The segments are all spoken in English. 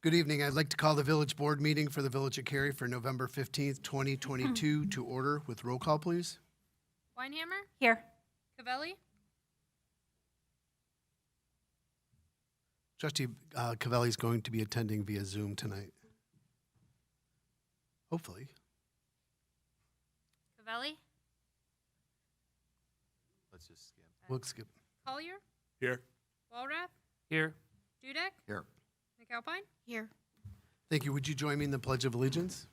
Good evening. I'd like to call the village board meeting for the Village of Cary for November 15th, 2022 to order with roll call, please. Weinhammer, Here. Cavelli, Trustee Cavelli is going to be attending via Zoom tonight. Hopefully. Cavelli, Let's just skip. We'll skip. Collier, Here. Walrath, Here. Dudek, Here. McAlpine. Here. Thank you. Would you join me in the Pledge of Allegiance?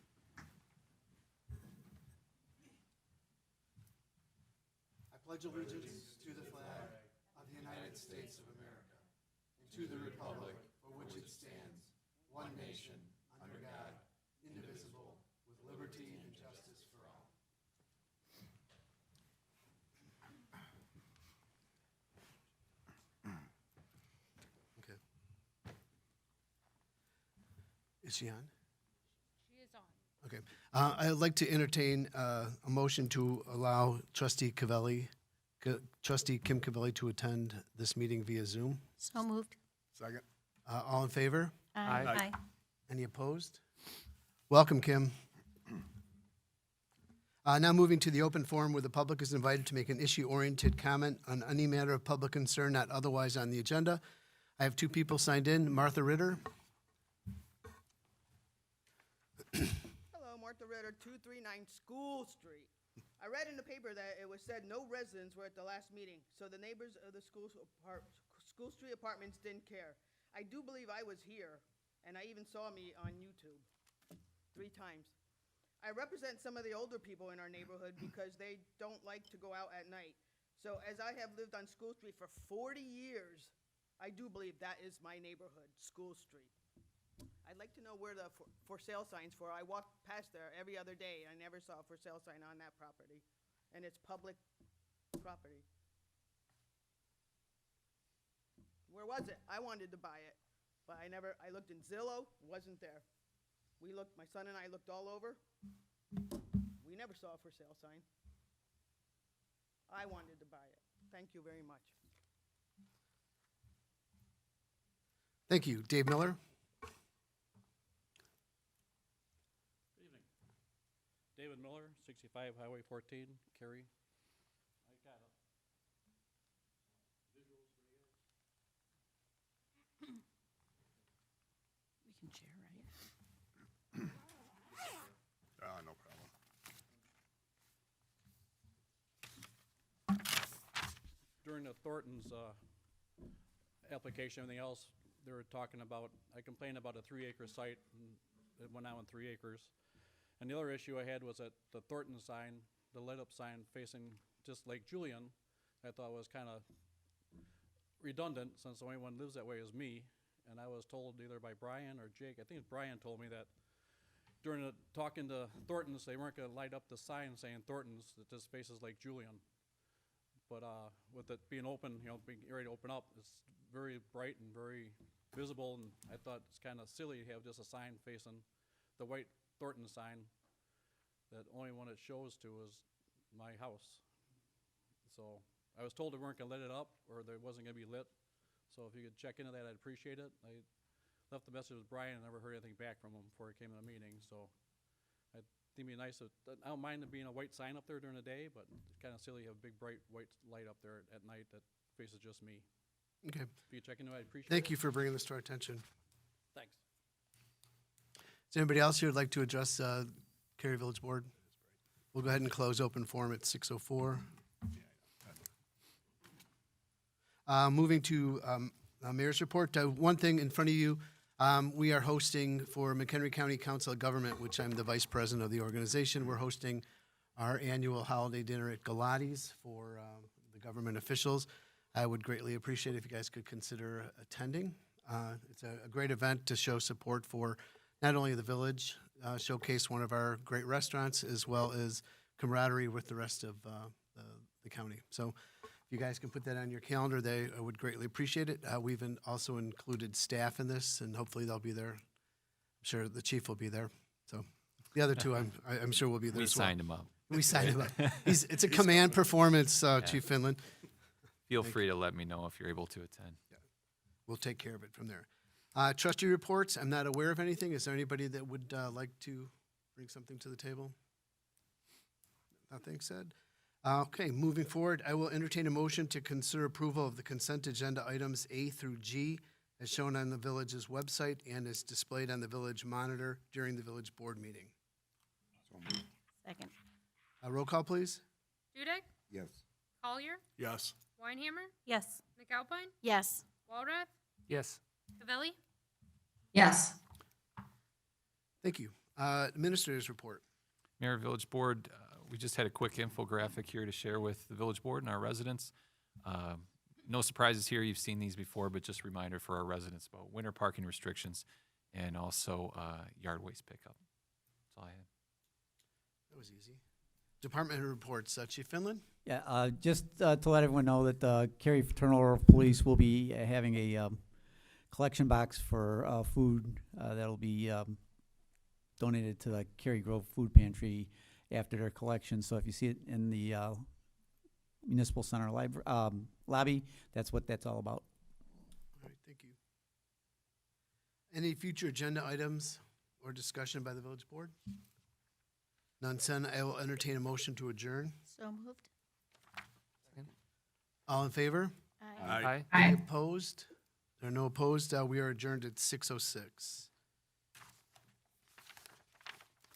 I pledge allegiance to the flag of the United States of America and to the republic for which it stands, one nation, under God, indivisible, with liberty and justice for all. Okay. Is she on? She is on. Okay. I'd like to entertain a motion to allow Trustee Cavelli, Trustee Kim Cavelli to attend this meeting via Zoom. So moved. Second. All in favor? Aye. Any opposed? Welcome, Kim. Now moving to the open forum where the public is invited to make an issue-oriented comment on any matter of public concern not otherwise on the agenda. I have two people signed in. Martha Ritter. Hello, Martha Ritter, 239 School Street. I read in the paper that it was said no residents were at the last meeting, so the neighbors of the School Street apartments didn't care. I do believe I was here, and I even saw me on YouTube 3 times. I represent some of the older people in our neighborhood because they don't like to go out at night. So as I have lived on School Street for 40 years, I do believe that is my neighborhood, School Street. I'd like to know where the for sale signs for. I walk past there every other day. I never saw a for sale sign on that property. And it's public property. Where was it? I wanted to buy it, but I looked in Zillow, wasn't there. My son and I looked all over. We never saw a for sale sign. I wanted to buy it. Thank you very much. Thank you. Dave Miller. Good evening. David Miller, 65 Highway 14, Cary. I got a visuals for you guys. We can share, right? No problem. During the Thornton's application, everything else, they were talking about, I complained about a 3-acre site, and it went out on 3 acres. And the other issue I had was that the Thornton sign, the lit-up sign facing just Lake Julian, I thought was kind of redundant since the only one lives that way is me. And I was told either by Brian or Jake, I think Brian told me that during the talking to Thornton's, they weren't going to light up the sign saying Thornton's, that this faces Lake Julian. But with it being open, being ready to open up, it's very bright and very visible, and I thought it's kind of silly to have just a sign facing the white Thornton sign that only one it shows to is my house. So I was told they weren't going to lit it up, or there wasn't going to be lit. So if you could check into that, I'd appreciate it. I left the message with Brian and never heard anything back from him before he came to the meeting. So I think it'd be nice. I don't mind there being a white sign up there during the day, but it's kind of silly to have a big bright white light up there at night that faces just me. Okay. If you could check into it, I'd appreciate it. Thank you for bringing this to our attention. Thanks. Is there anybody else here who'd like to address Cary Village Board? We'll go ahead and close open forum at 6:04. Moving to Mayor's report. One thing in front of you, we are hosting for McHenry County Council of Government, which I'm the vice president of the organization. We're hosting our annual holiday dinner at Galati's for the government officials. I would greatly appreciate if you guys could consider attending. It's a great event to show support for not only the village, showcase one of our great restaurants, as well as camaraderie with the rest of the county. So if you guys can put that on your calendar, I would greatly appreciate it. We've also included staff in this, and hopefully they'll be there. I'm sure the chief will be there. So the other two, I'm sure will be there We as well. signed him up. We signed him up. It's a command performance, Chief Finland. Feel free to let me know if you're able to attend. We'll take care of it from there. Trustee reports, I'm not aware of anything. Is there anybody that would like to bring something to the table? Nothing said? Okay, moving forward, I will entertain a motion to consider approval of the consent agenda items A through G as shown on the village's website and as displayed on the village monitor during the village board meeting. Second. Roll call, please. Dudek, Yes. Collier, Yes. Weinhammer, Yes. McAlpine, Yes. Walrath, Yes. Cavelli, yes, Thank you. Administrators report. Mayor, Village Board, we just had a quick infographic here to share with the Village Board and our residents. No surprises here, you've seen these before, but just a reminder for our residents about winter parking restrictions and also yard waste pickup. That's all I had. That was easy. Department reports. Chief Finland? Yeah, just to let everyone know that Cary Fraternal Police will be having a collection box for food that'll be donated to the Cary Grove Food Pantry after their collection. So if you see it in the Municipal Center lobby, that's what that's all about. All right, thank you. Any future agenda items or discussion by the village board? None said. I will entertain a motion to adjourn. So moved. All in favor? Aye. Aye. aye. Opposed? There are no opposed. We are adjourned at 6:06.